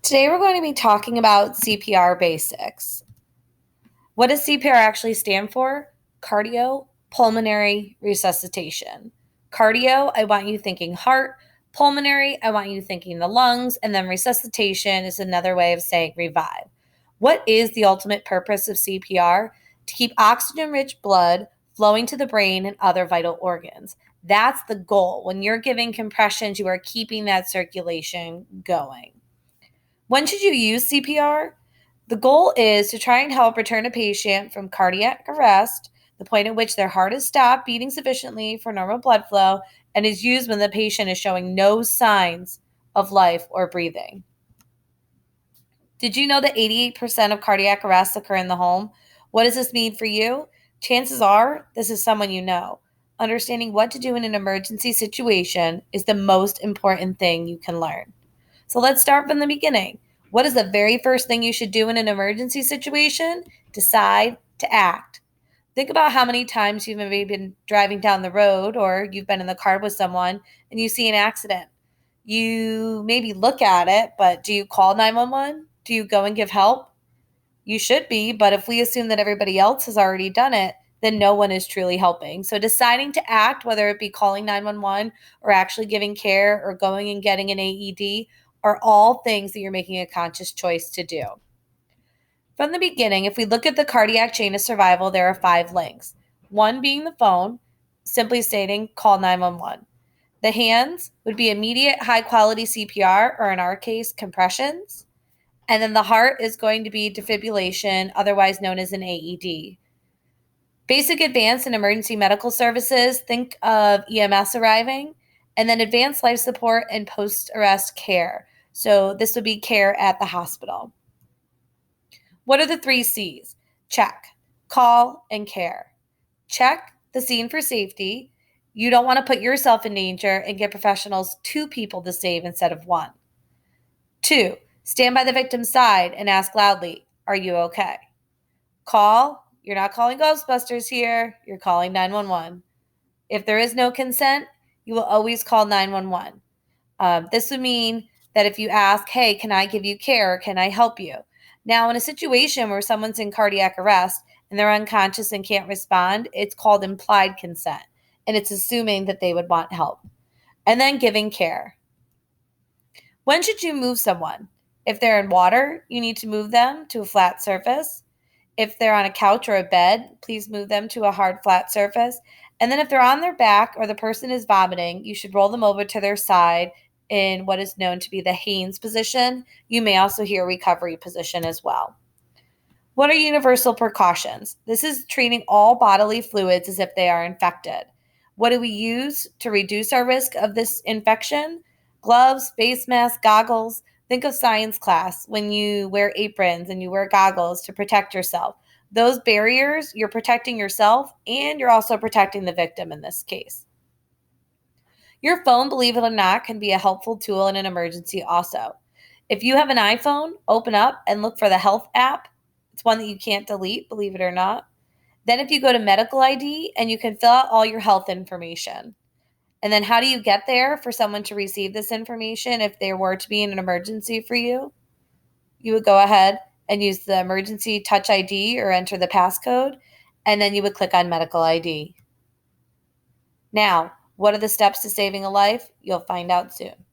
Today we're going to be talking about CPR basics. What does CPR actually stand for? Cardiopulmonary resuscitation. Cardio, I want you thinking heart. Pulmonary, I want you thinking the lungs. And then resuscitation is another way of saying revive. What is the ultimate purpose of CPR? To keep oxygen-rich blood flowing to the brain and other vital organs. That's the goal. When you're giving compressions, you are keeping that circulation going. When should you use CPR? The goal is to try and help return a patient from cardiac arrest, the point at which their heart has stopped beating sufficiently for normal blood flow, and is used when the patient is showing no signs of life or breathing. Did you know that 88% of cardiac arrests occur in the home? What does this mean for you? Chances are this is someone you know. Understanding what to do in an emergency situation is the most important thing you can learn. So let's start from the beginning. What is the very first thing you should do in an emergency situation? Decide to act. Think about how many times you've maybe been driving down the road or you've been in the car with someone and you see an accident. You maybe look at it, but do you call 911? Do you go and give help? You should be, but if we assume that everybody else has already done it, then no one is truly helping. So deciding to act, whether it be calling 911 or actually giving care or going and getting an AED, are all things that you're making a conscious choice to do. From the beginning, if we look at the cardiac chain of survival, there are 5 links. One being the phone, simply stating call 911. The hands would be immediate high quality CPR, or in our case, compressions. And then the heart is going to be defibrillation, otherwise known as an AED. Basic advanced and emergency medical services, think of EMS arriving, and then advanced life support and post-arrest care. So this would be care at the hospital. What are the 3 C's? Check, call, and care. Check the scene for safety. You don't want to put yourself in danger and get professionals 2 people to save instead of 1. 2, stand by the victim's side and ask loudly, are you okay? Call, you're not calling Ghostbusters here, you're calling 911. If there is no consent, you will always call 911. This would mean that if you ask, hey, can I give you care? Can I help you? Now, in a situation where someone's in cardiac arrest and they're unconscious and can't respond, it's called implied consent, and it's assuming that they would want help. And then giving care. When should you move someone? If they're in water, you need to move them to a flat surface. If they're on a couch or a bed, please move them to a hard, flat surface. And then if they're on their back or the person is vomiting, you should roll them over to their side in what is known to be the Haynes position. You may also hear recovery position as well. What are universal precautions? This is treating all bodily fluids as if they are infected. What do we use to reduce our risk of this infection? Gloves, face masks, goggles. Think of science class when you wear aprons and you wear goggles to protect yourself. Those barriers, you're protecting yourself and you're also protecting the victim in this case. Your phone, believe it or not, can be a helpful tool in an emergency also. If you have an iPhone, open up and look for the health app. It's one that you can't delete, believe it or not. Then if you go to medical ID and you can fill out all your health information. And then how do you get there for someone to receive this information if there were to be an emergency for you? You would go ahead and use the emergency touch ID or enter the passcode, and then you would click on medical ID. Now, what are the steps to saving a life? You'll find out soon.